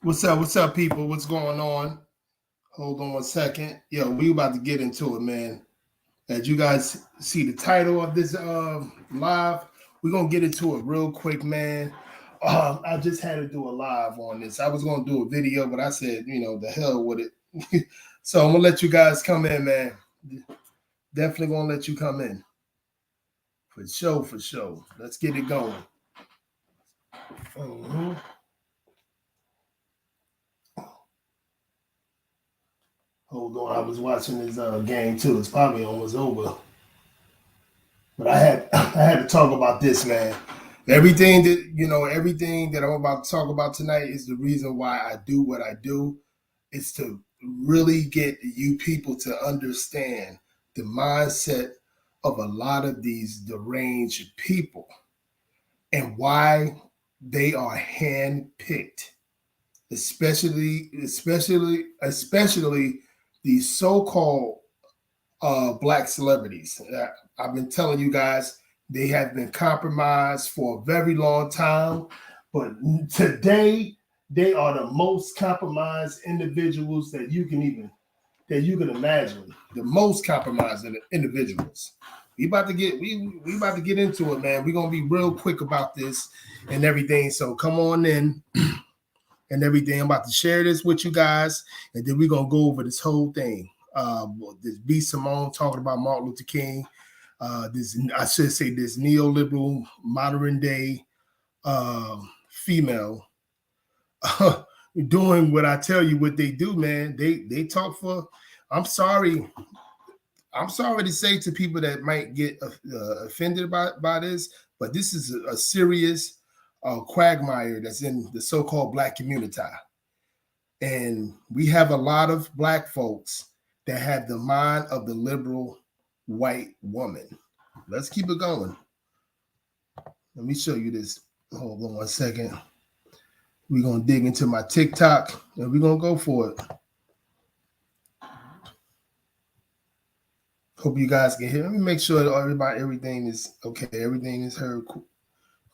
What's up? What's up, people? What's going on? Hold on one second. Yo, we about to get into it, man. As you guys see the title of this live, we're gonna get into it real quick, man. I just had to do a live on this. I was gonna do a video, but I said, the hell with it. So I'm gonna let you guys come in, man. Definitely gonna let you come in. For sure, for sure. Let's get it going. Mhm. Hold on, I was watching this game too. It's probably almost over. But I had to talk about this, man. Everything that I'm about to talk about tonight is the reason why I do what I do. Is to really get you people to understand the mindset of a lot of these deranged people and why they are handpicked, especially these so-called black celebrities. I've been telling you guys they have been compromised for a very long time, but today they are the most compromised individuals that you can imagine. The most compromised individuals. We about to get into it, man. We're gonna be real quick about this and everything. So come on in and everything. I'm about to share this with you guys, and then we're gonna go over this whole thing. This B. Simone talking about Martin Luther King. I should say this neoliberal modern day female doing what I tell you what they do, man. They talk for. I'm sorry. I'm sorry to say to people that might get offended by this, but this is a serious quagmire that's in the so-called black community. And we have a lot of black folks that have the mind of the liberal white woman. Let's keep it going. Let me show you this. Hold on 1 second. We're going to dig into my TikTok and we're going to go for it. Hope you guys can hear. Let me make sure that everything is okay. Everything is heard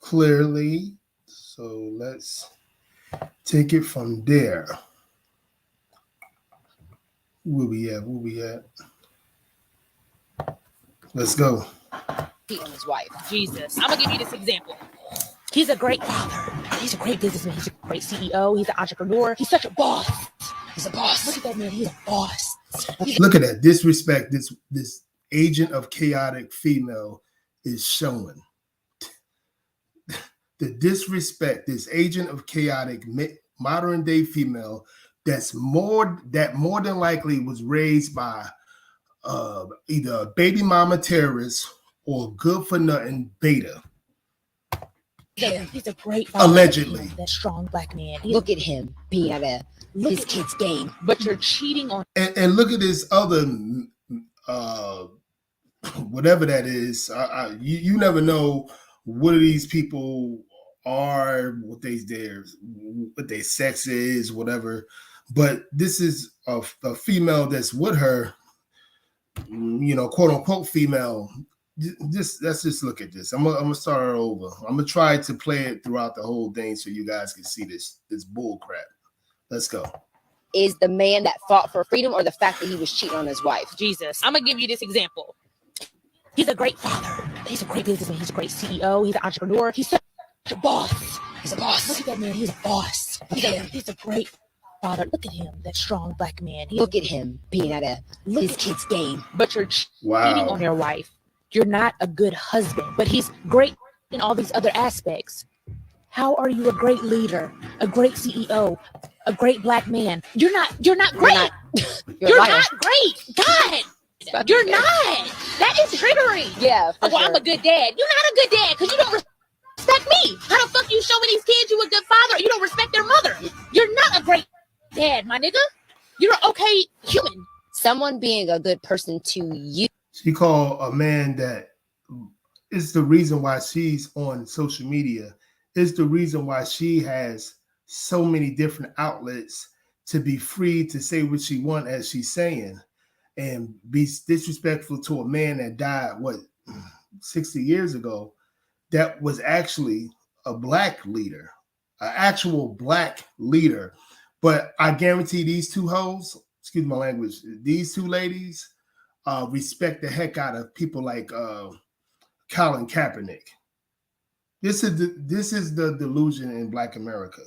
clearly. So let's take it from there. Where we at? Let's go. He and his wife. Jesus. I'm going to give you this example. He's a great father. He's a great businessman. He's a great CEO. He's an entrepreneur. He's such a boss. He's a boss. Look at that man. He's a boss. Look at that disrespect. This agent of chaotic female is showing. The disrespect. This agent of chaotic modern day female that more than likely was raised by either a baby mama terrorist or good for nothing beta. He's a great father. Allegedly. That strong black man. Look at him being at his kid's game. But you're cheating on. And look at this other, whatever that is. You never know what these people are, what their sex is, whatever. But this is a female that's with her, quote unquote female. Let's just look at this. I'm gonna start her over. I'm gonna try to play it throughout the whole thing so you guys can see this bull crap. Let's go. Is the man that fought for freedom or the fact that he was cheating on his wife? Jesus. I'm gonna give you this example. He's a great father. He's a great businessman. He's a great CEO. He's an entrepreneur. He's such a boss. He's a boss. Look at that man. He's a boss. He's a great father. Look at him, that strong black man. Look at him being at his kid's game. But you're cheating on your wife. You're not a good husband, but he's great in all these other aspects. How are you a great leader, a great CEO, a great black man? You're not great. You're not great. God, you're not. That is triggering. Yeah. Sure. I'm a good dad. You're not a good dad because you don't respect me. How the fuck you showing these kids you a good father? You don't respect their mother. You're not a great dad, my nigga. You're an okay human. Someone being a good person to you. She called a man that is the reason why she's on social media. Is the reason why she has so many different outlets to be free to say what she wants, as she's saying, and be disrespectful to a man that died, 60 years ago, that was actually a black leader, an actual black leader But I guarantee these two hoes, excuse my language, these two ladies respect the heck out of people like Colin Kaepernick. This is the delusion in Black America.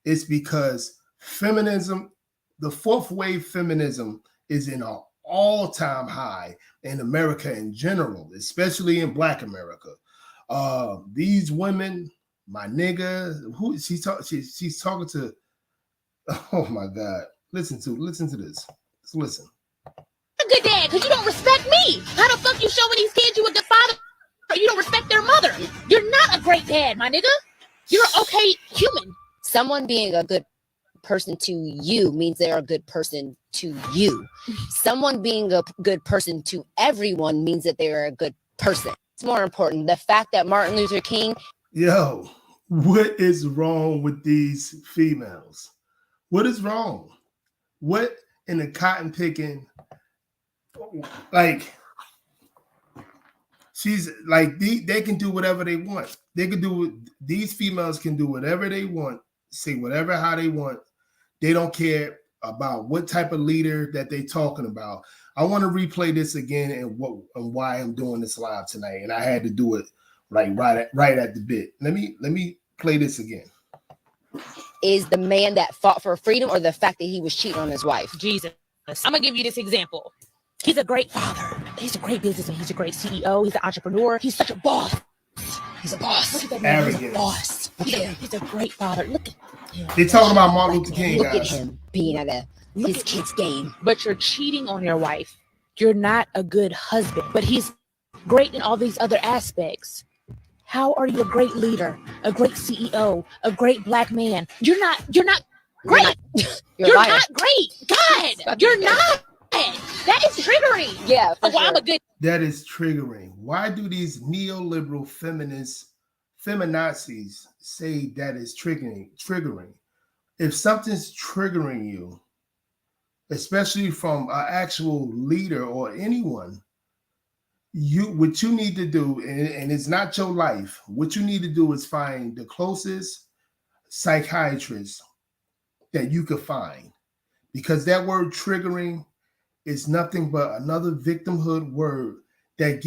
It's because feminism, the fourth wave feminism, is in an all-time high in America in general, especially in Black America. These women, my nigga, who she's talking to. Oh my God! Listen to this. Let's listen. A good dad, because you don't respect me. How the fuck you showing these kids you a good father? You don't respect their mother. You're not a great dad, my nigga. You're an okay human. Someone being a good person to you means they're a good person to you. Someone being a good person to everyone means that they're a good person. It's more important. The fact that Martin Luther King. Yo, what is wrong with these females? What is wrong? What in the cotton picking? Like, she's like, they can do whatever they want. These females can do whatever they want, say whatever how they want. They don't care about what type of leader that they talking about. I want to replay this again and why I'm doing this live tonight. And I had to do it like right at the bit. Let me play this again. Is the man that fought for freedom or the fact that he was cheating on his wife? Jesus. I'm going to give you this example. He's a great father. He's a great businessman. He's a great CEO. He's an entrepreneur. He's such a boss. He's a boss. Look at that man. He's a boss. He's a great father. Look at him. They're talking about Martin Luther King, Look guys. at him being at his kid's game. But you're cheating on your wife. You're not a good husband. But he's great in all these other aspects. How are you a great leader, a great CEO, a great Black man? You're not great. You're not great. God, you're not. That is triggering. Yeah. Well, I'm a good. That is triggering. Why do these neoliberal feminazis say that is triggering? If something's triggering you, especially from an actual leader or anyone, what you need to do, and it's not your life, what you need to do is find the closest psychiatrist that you could find, because that word triggering is nothing but another victimhood word that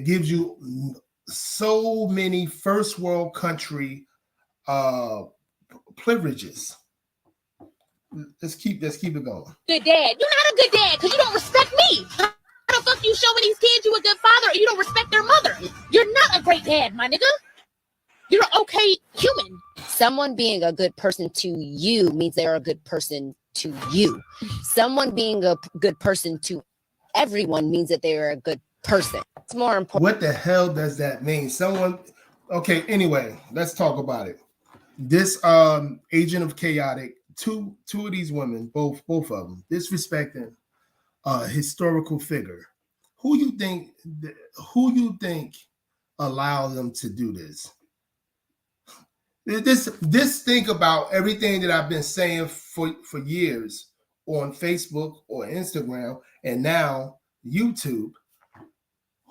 gives you so many first world country privileges. Let's keep it going. Good dad. You're not a good dad because you don't respect me. How the fuck you showing these kids you a good father and you don't respect their mother? You're not a great dad, my nigga. You're an okay human. Someone being a good person to you means they're a good person to you. Someone being a good person to everyone means that they're a good person. It's more important. What the hell does that mean? Okay, anyway, let's talk about it. This agent of chaotic, two of these women, both of them, disrespecting a historical figure. Who you think allowed them to do this? This think about everything that I've been saying for years on Facebook or Instagram and now YouTube.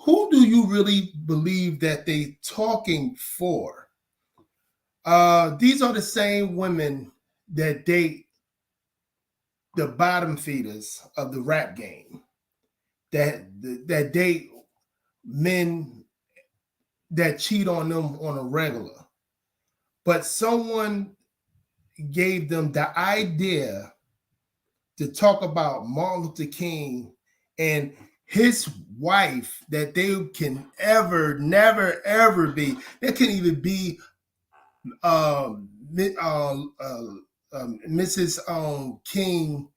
Who do you really believe that they talking for? These are the same women that date the bottom feeders of the rap game, that date men that cheat on them on a regular. But someone gave them the idea to talk about Martin Luther King and his wife that they can never, ever be. They couldn't even be Mrs. King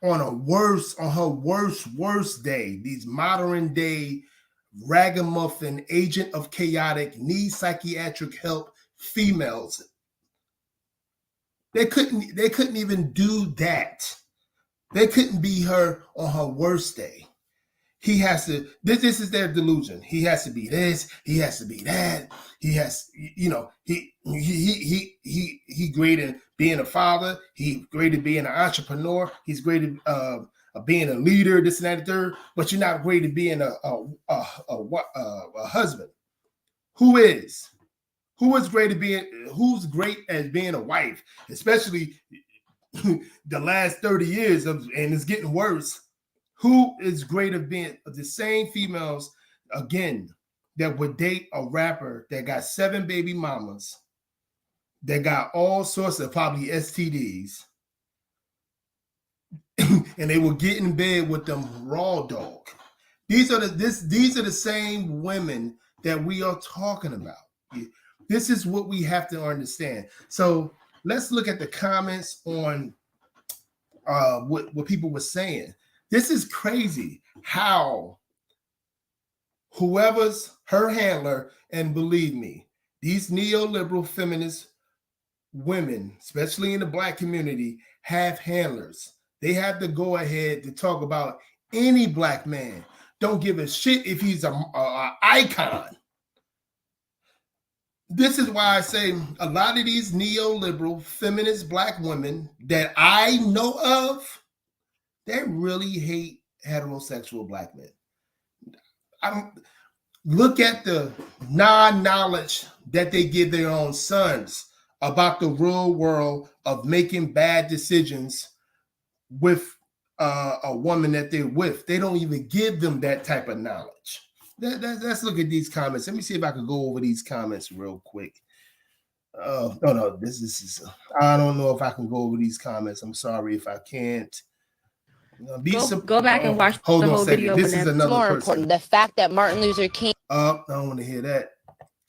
on her worst day. These modern day ragamuffin, agent of chaotic, need psychiatric help females. They couldn't even do that. They couldn't be her on her worst day. He has to. This is their delusion. He has to be this. He has to be that. He has, he great at being a father. He great at being an entrepreneur. He's great at being a leader. This and that, and third. But you're not great at being a husband. Who is? Who's great at being a wife, especially the last 30 years and it's getting worse. Who is great at being the same females again that would date a rapper that got 7 baby mamas, that got all sorts of probably STDs, and they will get in bed with them raw dog. These are the same women that we are talking about. This is what we have to understand. So let's look at the comments on what people were saying. This is crazy how whoever's her handler, and believe me, these neoliberal feminist women, especially in the Black community, have handlers. They have the go ahead to talk about any Black man. Don't give a shit if he's a icon. This is why I say a lot of these neoliberal feminist Black women that I know of, they really hate heterosexual Black men. I don't look at the non-knowledge that they give their own sons about the real world of making bad decisions with a woman that they're with. They don't even give them that type of knowledge. Let's look at these comments. Let me see if I can go over these comments real quick. No, this is I don't know if I can go over these comments. I'm sorry if I can't. Go back and watch hold the on whole a second. video. This is another More person. important, the fact that Martin Luther King. I don't want to hear that.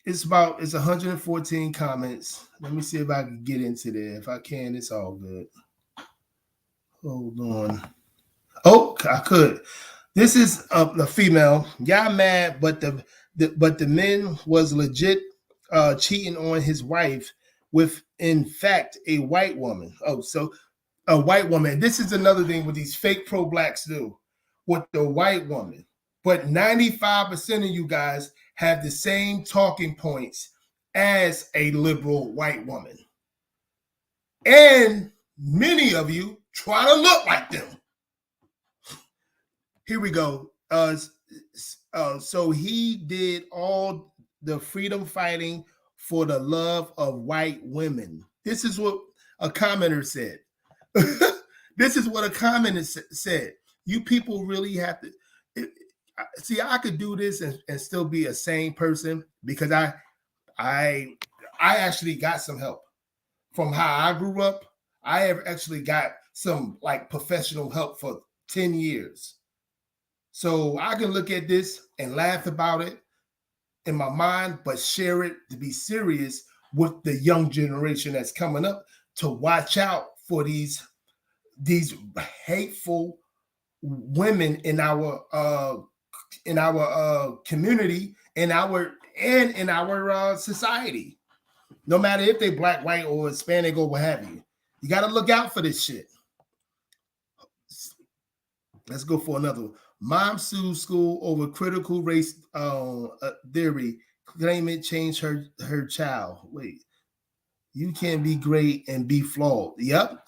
It's 114 comments. Let me see if I can get into there. If I can, it's all good. Hold on. Oh, I could. This is a female. Y'all mad, but the men was legit cheating on his wife with, in fact, a white woman. Oh, so a white woman. This is another thing what these fake pro-blacks do with the white woman. But 95% of you guys have the same talking points as a liberal white woman. And many of you try to look like them. Here we go. So he did all the freedom fighting for the love of white women. This is what a commenter said. This is what a commenter said. You people really have to see. I could do this and still be a sane person because I actually got some help from how I grew up. I have actually got some like professional help for 10 years. So I can look at this and laugh about it in my mind, but share it to be serious with the young generation that's coming up to watch out for these hateful women in our community, in our society. No matter if they Black, white, or Hispanic or what have you. You got to look out for this shit. Let's go for another one. Mom sues school over critical race theory, claiming it changed her child. Wait, you can be great and be flawed. Yep,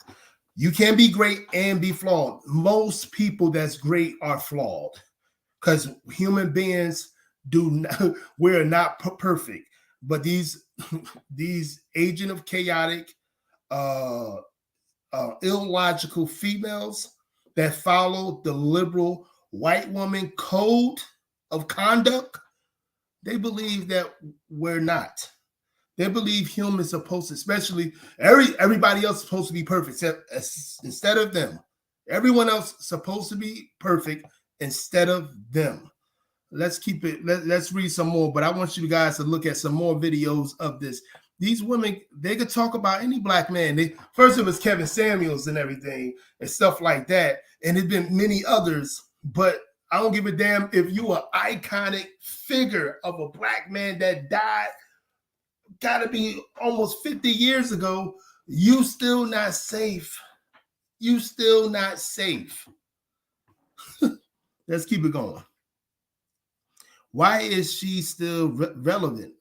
you can be great and be flawed. Most people that's great are flawed because human beings we're not perfect. But these agent of chaotic, illogical females that follow the liberal white woman code of conduct, they believe that we're not. They believe humans supposed to, especially everybody else is supposed to be perfect instead of them. Everyone else is supposed to be perfect instead of them. Let's keep it. Let's read some more, but I want you guys to look at some more videos of this. These women, they could talk about any Black man. First it was Kevin Samuels and everything and stuff like that, and there's been many others. But I don't give a damn if you are iconic figure of a Black man that died, gotta be almost 50 years ago. You still not safe. You still not safe. Let's keep it going. Why is she still relevant?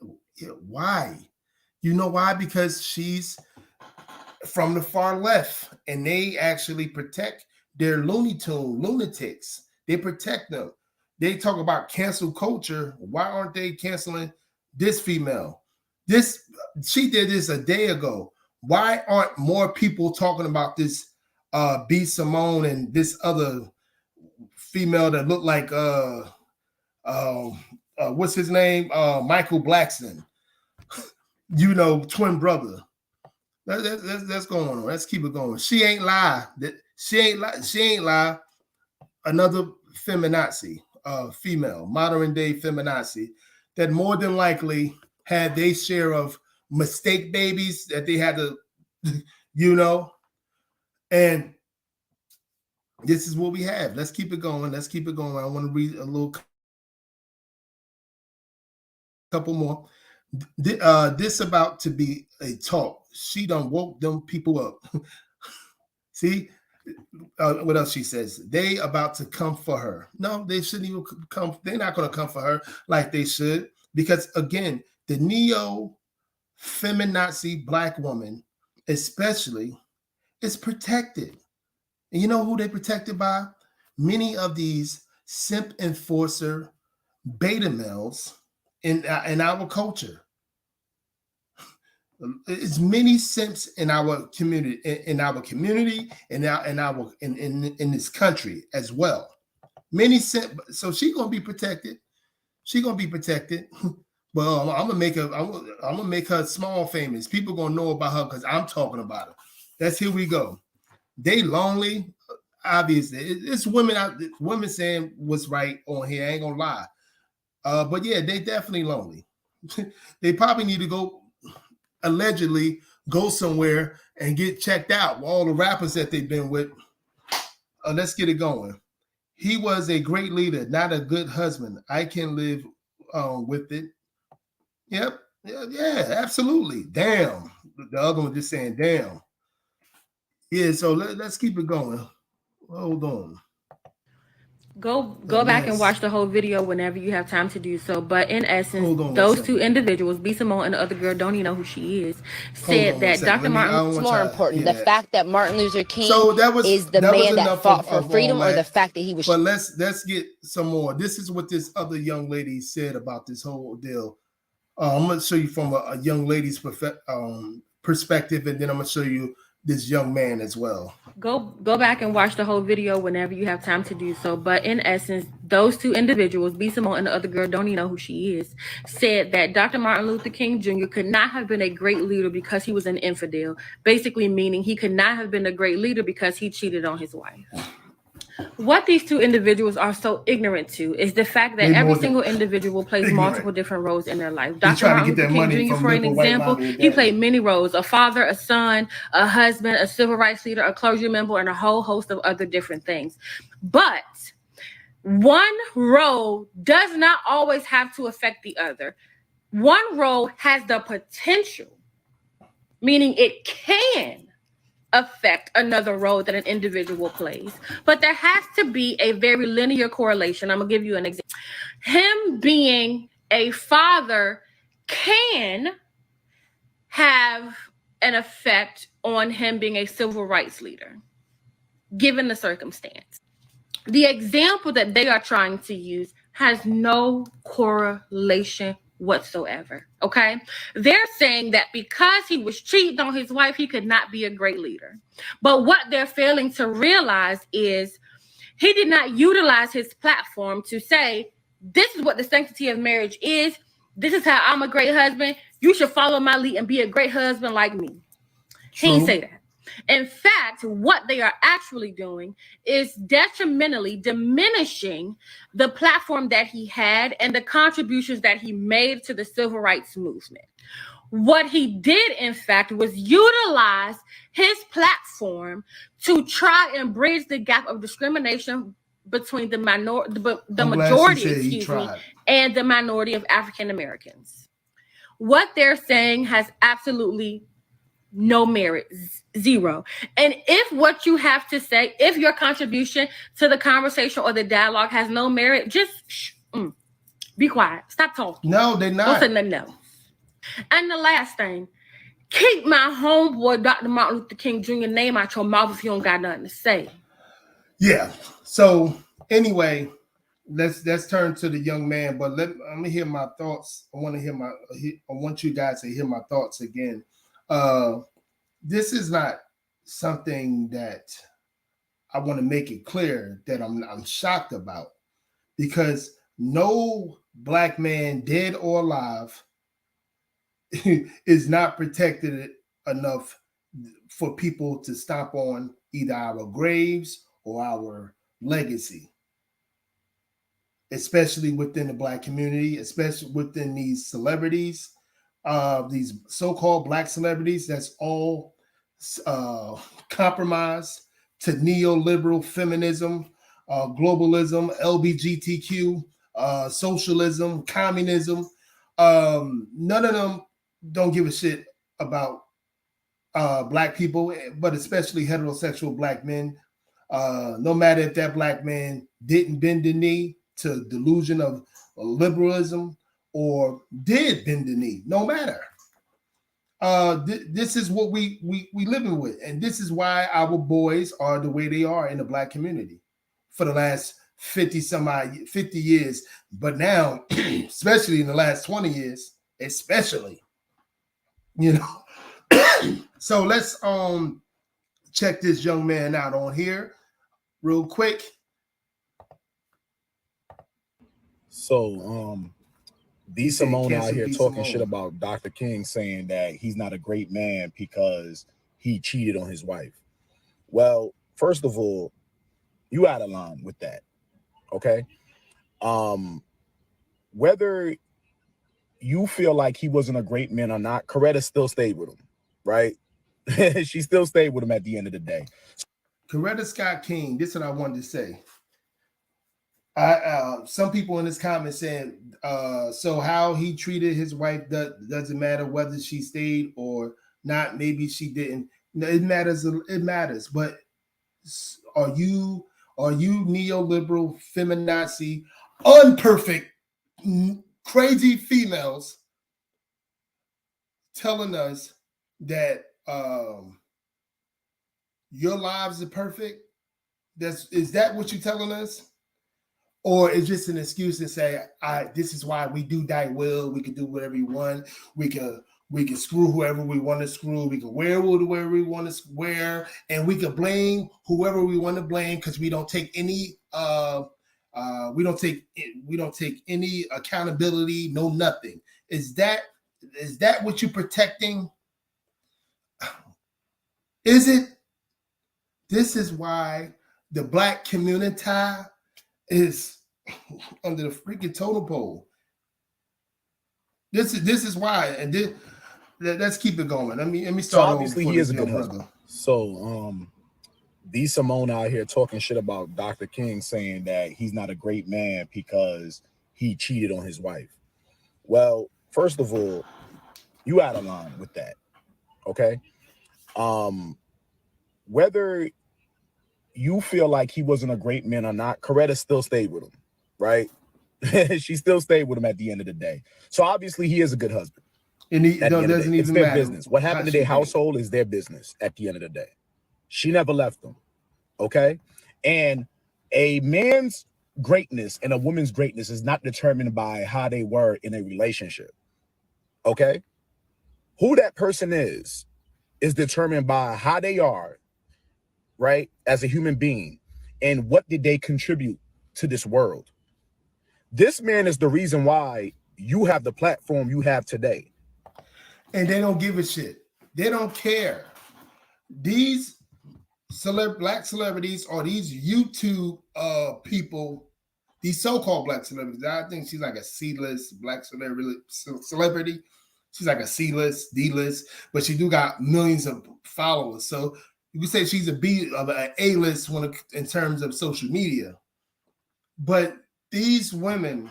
Why? You know why? Because she's from the far left, and they actually protect their lunatics. They protect them. They talk about cancel culture. Why aren't they canceling this female? She did this a day ago. Why aren't more people talking about this B. Simone and this other female that looked like what's his name? Michael Blackson. You know, twin brother. That's going on. Let's keep it going. She ain't lie. She ain't lie. Another feminazi, female, modern day feminazi, that more than likely had their share of mistake babies that they had to, you know, and this is what we have. Let's keep it going. Let's keep it going. I want to read a little couple more. This about to be a talk. She done woke them people up. See, what else she says? They about to come for her. No, they shouldn't even come. They're not going to come for her like they should, because again, the neo feminazi black woman, especially, is protected. And you know who they protected by? Many of these simp enforcer beta males in our culture. It's many simps in our community, in this country as well. Many simp. So she's gonna be protected. She's gonna be protected. Well, I'm gonna make her small famous. People gonna know about her because I'm talking about her. That's here we go. They lonely, obviously. It's women out. Women saying what's right on here. I ain't gonna lie. But yeah, they definitely lonely. They probably need to go. Allegedly go somewhere and get checked out. All the rappers that they've been with. Let's get it going. He was a great leader, not a good husband. I can live with it. Yep. Yeah, absolutely. Damn. The other one just saying damn. Yeah, so let's keep it going. Hold on. Go back and watch the whole video whenever you have time to do so. But in essence, those two individuals, B. Simone and the other girl, don't even know who she is, said that Dr. Martin. It's more important the fact that Martin Luther King is the man that fought for freedom, or the fact that he was. But let's get some more. This is what this other young lady said about this whole deal. I'm going to show you from a young lady's perspective, and then I'm going to show you this young man as well. Go back and watch the whole video whenever you have time to do so. But in essence, those two individuals, B. Simone and the other girl, don't even know who she is, said that Dr. Martin Luther King Jr. could not have been a great leader because he was an infidel, basically meaning he could not have been a great leader because he cheated on his wife. What these two individuals are so ignorant to is the fact that every single individual plays multiple different roles in their life. Dr. Martin Luther King Jr., for an example, he played many roles: a father, a son, a husband, a civil rights leader, a clergy member, and a whole host of other different things. But one role does not always have to affect the other. One role has the potential, meaning it can affect another role that an individual plays. But there has to be a very linear correlation. I'm going to give you an example. Him being a father can have an effect on him being a civil rights leader, given the circumstance. The example that they are trying to use has no correlation whatsoever. Okay, they're saying that because he was cheating on his wife, he could not be a great leader. But what they're failing to realize is he did not utilize his platform to say, this is what the sanctity of marriage is. This is how I'm a great husband. You should follow my lead and be a great husband like me. True. He didn't say that. In fact, what they are actually doing is detrimentally diminishing the platform that he had and the contributions that he made to the civil rights movement. What he did, in fact, was utilize his platform to try and bridge the gap of discrimination between the majority, and the minority of African Americans. What they're saying has absolutely no merit, zero. And if what you have to say, if your contribution to the conversation or the dialogue has no merit, just be quiet. Stop talking. No, they're not. Don't say nothing else. And the last thing, keep my homeboy Dr. Martin Luther King Jr. name out your mouth if you don't got nothing to say. Yeah. So anyway, let's turn to the young man, but let me hear my thoughts. I want you guys to hear my thoughts again. This is not something that I want to make it clear that I'm shocked about, because no black man, dead or alive, is not protected enough for people to stomp on either our graves or our legacy, especially within the black community, especially within these celebrities, these so-called black celebrities. That's all compromised to neoliberal feminism, globalism, LGBTQ, socialism, communism. None of them don't give a shit about black people, but especially heterosexual black men. No matter if that black man didn't bend the knee to delusion of liberalism or did bend the knee, no matter. This is what we living with, and this is why our boys are the way they are in the black community for the last 50 years, but now, especially in the last 20 years, especially, you know. So let's check this young man out on here real quick. So B Simone out here talking shit about Dr. King, saying that he's not a great man because he cheated on his wife. Well, first of all, you out of line with that. Okay. Whether you feel like he wasn't a great man or not, Coretta still stayed with him, right? She still stayed with him at the end of the day. Coretta Scott King, this is what I wanted to say. Some people in this comment saying, so how he treated his wife doesn't matter whether she stayed or not. Maybe she didn't. No, it matters. It matters. But are you neoliberal, feminazi, unperfect, crazy females telling us that your lives are perfect? Is that what you're telling us? Or it's just an excuse to say, this is why we do die well. We can do whatever we want. We can screw whoever we want to screw. We can wear whatever we want to wear, and we can blame whoever we want to blame because we don't take any any accountability, no nothing. Is that what you're protecting? Is it? This is why the black community is under the freaking totem pole. This is why, and let's keep it going. Let me start. So obviously he is a good husband. So B Simone out here talking shit about Dr. King, saying that he's not a great man because he cheated on his wife. Well, first of all, you out of line with that. Okay. Whether you feel like he wasn't a great man or not, Coretta still stayed with him, right? She still stayed with him at the end of the day. So obviously he is a good husband. And doesn't it's even their matter. Business. What happened to their household is their business at the end of the day. She never left them. Okay. And a man's greatness and a woman's greatness is not determined by how they were in a relationship. Okay. Who that person is determined by how they are, right, as a human being, and what did they contribute to this world. This man is the reason why you have the platform you have today. And they don't give a shit. They don't care. These black celebrities or these YouTube people, these so-called black celebrities, I think she's like a C-list black celebrity. She's like a C-list, D-list, but she do got millions of followers. So you could say she's an A-list in terms of social media. But these women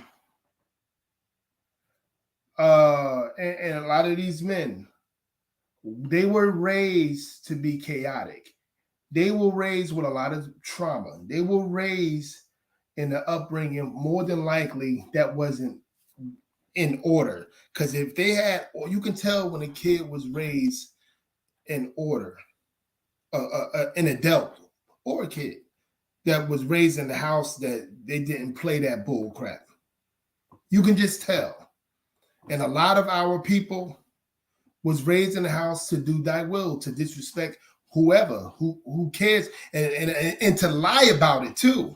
and a lot of these men, they were raised to be chaotic. They were raised with a lot of trauma. They were raised in the upbringing, more than likely, that wasn't in order. Because if they had, or you can tell when a kid was raised in order, an adult or a kid, that was raised in the house that they didn't play that bull crap. You can just tell. And a lot of our people was raised in the house to do thy will, to disrespect whoever, who cares, and to lie about it too.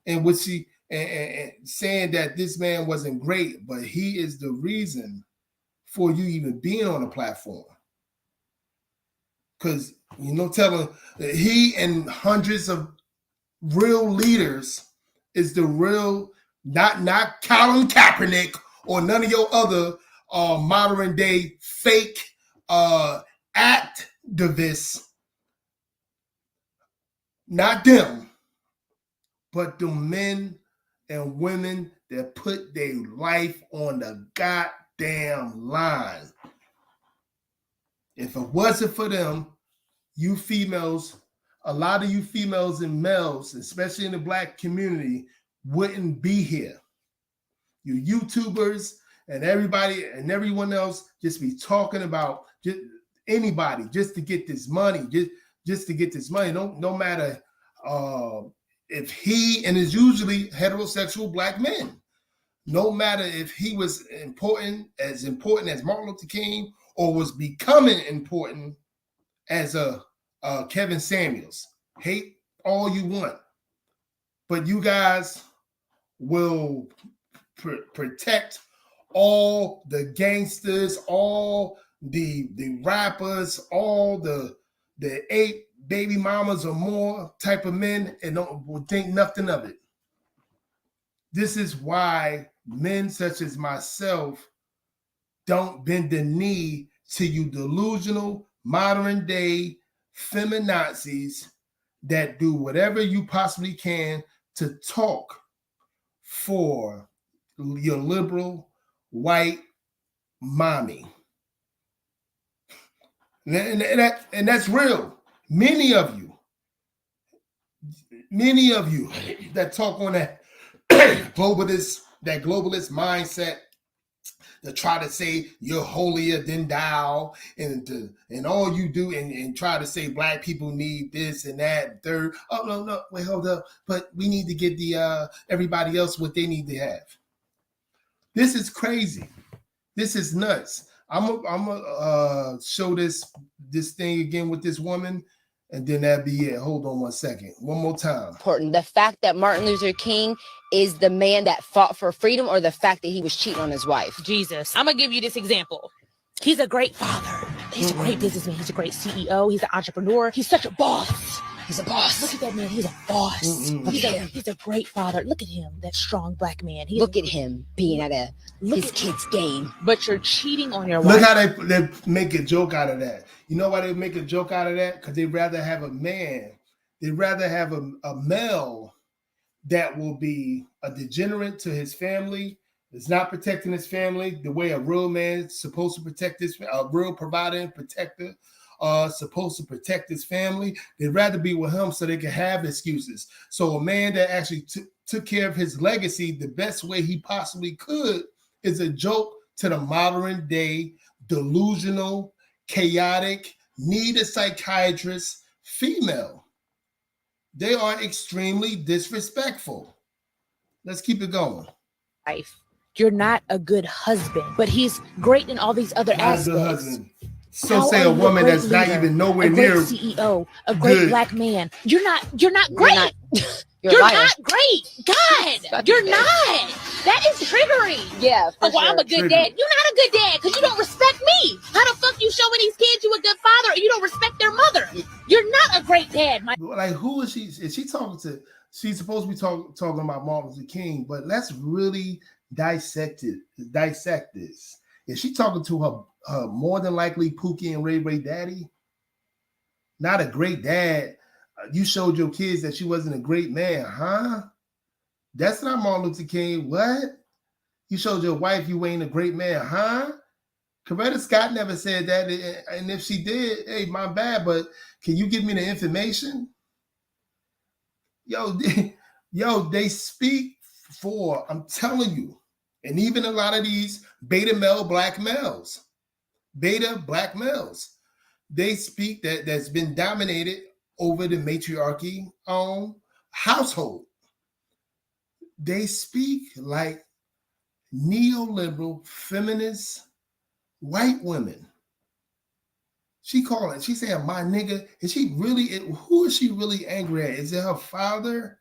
And what she and saying that this man wasn't great, but he is the reason for you even being on a platform. Because telling he and hundreds of real leaders is the real, not Colin Kaepernick or none of your other modern day fake activists. Not them, but the men and women that put their life on the goddamn line. If it wasn't for them, you females, a lot of you females and males, especially in the Black community, wouldn't be here. You YouTubers and everybody and everyone else just be talking about just anybody just to get this money, just to get this money. No matter if he, and it's usually heterosexual Black men, no matter if he was important as Martin Luther King or was becoming important as a Kevin Samuels. Hate all you want, but you guys will protect all the gangsters, all the rappers, all the 8 baby mamas or more type of men, and will think nothing of it. This is why men such as myself don't bend the knee to you delusional modern day feminazis that do whatever you possibly can to talk for your liberal white mommy. And that's real. Many of you that talk on that globalist mindset, to try to say you're holier than thou, and all you do and try to say Black people need this and that and third. Oh no, wait, hold up. But we need to get the everybody else what they need to have. This is crazy. This is nuts. I'm gonna show this thing again with this woman, and then that'd be it. Hold on one second. One more time. Important. The fact that Martin Luther King is the man that fought for freedom, or the fact that he was cheating on his wife? Jesus. I'm going to give you this example. He's a great father. He's a great businessman. He's a great CEO. He's an entrepreneur. He's such a boss. He's a boss. Look at that man. He's a boss. He's a great father. Look at him, that strong Black man. Look at him being at his kid's game. But you're cheating on your wife. Look how they make a joke out of that. You know why they make a joke out of that? Because they'd rather have a man. They'd rather have a male that will be a degenerate to his family, is not protecting his family the way a real man is supposed to protect a real provider and protector supposed to protect his family. They'd rather be with him so they can have excuses. So a man that actually took care of his legacy the best way he possibly could is a joke to the modern day delusional, chaotic, need a psychiatrist female. They are extremely disrespectful. Let's keep it going. You're not a good husband, but he's great in all these other aspects. Not a good husband. So say a woman that's leader, not even nowhere near CEO, a great good Black man. You're not great. You're not great. God, you're not. That is triggering. Yeah. Oh, well, I'm a good dad. You're not a good dad because you don't respect me. How the fuck you showing these kids you a good father and you don't respect their mother? You're not a great dad. Like, who is she? Is she talking to? She's supposed to be talking about Martin Luther King, but let's really dissect this. Is she talking to her more than likely Pookie and Ray Ray daddy? Not a great dad. You showed your kids that you wasn't a great man, huh? That's not Martin Luther King. What? You showed your wife you ain't a great man, huh? Coretta Scott never said that. And if she did, hey, my bad, but can you give me the information? Yo, they speak for, I'm telling you, and even a lot of these beta black males, they speak that's been dominated over the matriarchy household, they speak like neoliberal feminist white women. She saying my nigga. Is she really, who is she really angry at? Is it her father?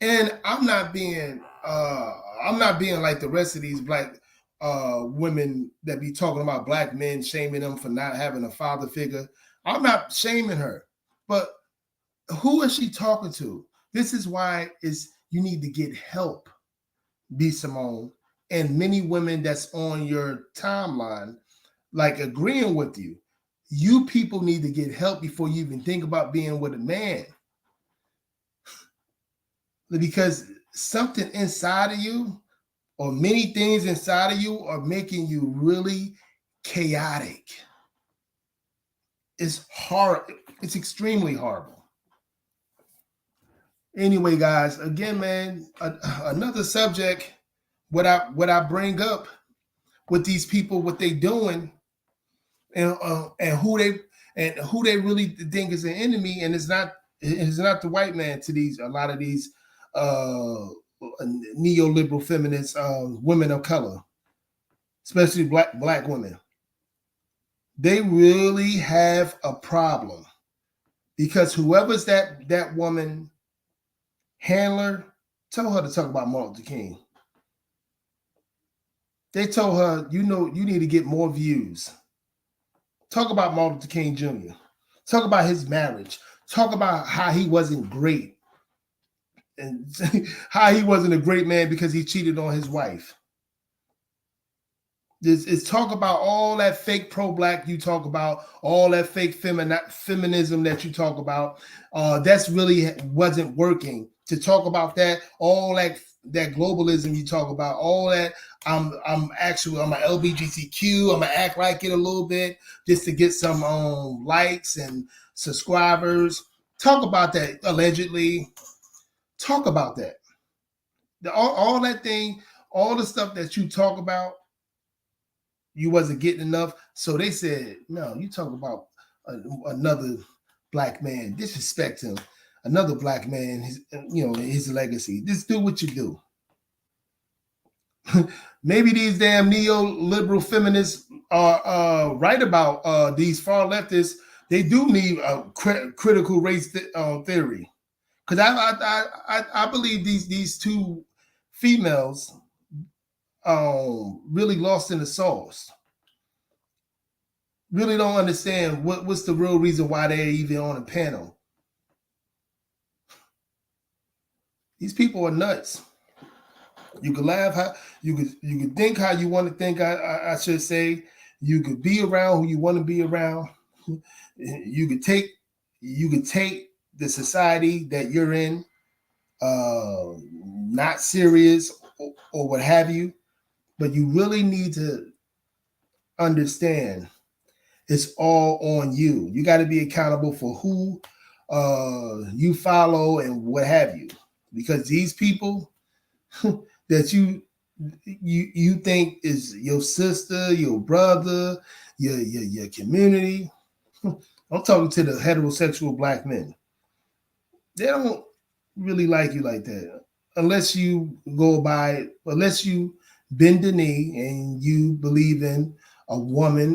And I'm not being like the rest of these black women that be talking about black men, shaming them for not having a father figure. I'm not shaming her, but who is she talking to? This is why you need to get help, B. Simone, and many women that's on your timeline, like agreeing with you. You people need to get help before you even think about being with a man. Because something inside of you, or many things inside of you, are making you really chaotic. It's hard. It's extremely horrible. Anyway, guys, again, man, another subject. What I bring up with these people, what they doing, and who they really think is an enemy, and it's not the white man to a lot of these neoliberal feminist women of color, especially black women. They really have a problem because whoever's that woman handler, tell her to talk about Martin Luther King. They told her, you need to get more views. Talk about Martin Luther King Jr. Talk about his marriage. Talk about how he wasn't great and how he wasn't a great man because he cheated on his wife. It's talk about all that fake pro-black you talk about, all that fake feminism that you talk about. That's really wasn't working. To talk about that, all that globalism you talk about, all that. I'm a LGBTQ. I'm gonna act like it a little bit just to get some likes and subscribers. Talk about that allegedly. Talk about that. All that thing, all the stuff that you talk about. You wasn't getting enough. So they said, no, you talk about another black man, disrespect him, another black man, his legacy. Just do what you do. Maybe these damn neoliberal feminists are right about these far leftists. They do need a critical race theory. Because I believe these two females really lost in the sauce. Really don't understand what's the real reason why they're even on a panel. These people are nuts. You could laugh how you could think how you want to think. I should say you could be around who you want to be around. You could take the society that you're in not serious or what have you. But you really need to understand it's all on you. You got to be accountable for who you follow and what have you. Because these people that you think is your sister, your brother, your community. I'm talking to the heterosexual black men. They don't really like you like that. Unless you bend the knee and you believe in a woman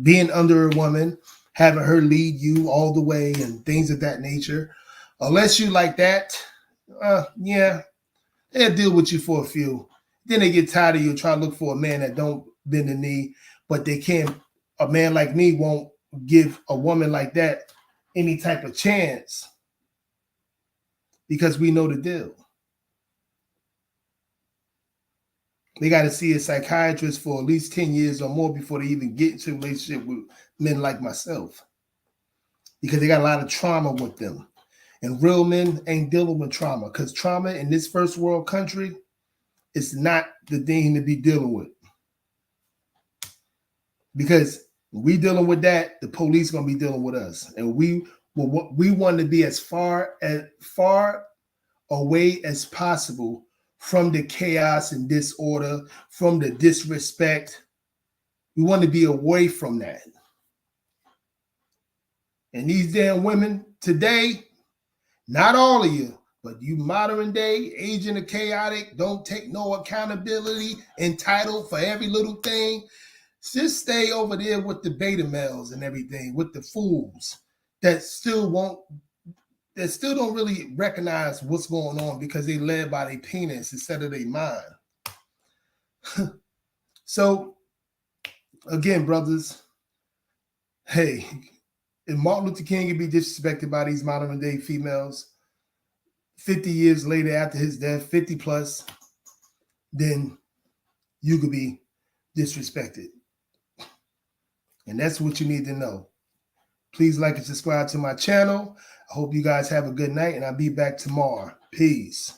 being under a woman, having her lead you all the way and things of that nature. Unless you like that, yeah, they'll deal with you for a few. Then they get tired of you, try to look for a man that don't bend the knee, but they can't. A man like me won't give a woman like that any type of chance because we know the deal. They got to see a psychiatrist for at least 10 years or more before they even get into a relationship with men like myself. Because they got a lot of trauma with them. And real men ain't dealing with trauma. Because trauma in this first world country is not the thing to be dealing with. Because we dealing with that, the police going to be dealing with us. And we want to be as far away as possible from the chaos and disorder, from the disrespect. We want to be away from that. And these damn women today, not all of you, but you modern day, agent of chaotic, don't take no accountability, entitled for every little thing. Just stay over there with the beta males and everything, with the fools that still don't really recognize what's going on because they led by their penis instead of their mind. So, again, brothers, hey, if Martin Luther King could be disrespected by these modern day females 50 years later after his death, 50 plus, then you could be disrespected. And that's what you need to know. Please like and subscribe to my channel. I hope you guys have a good night, and I'll be back tomorrow. Peace.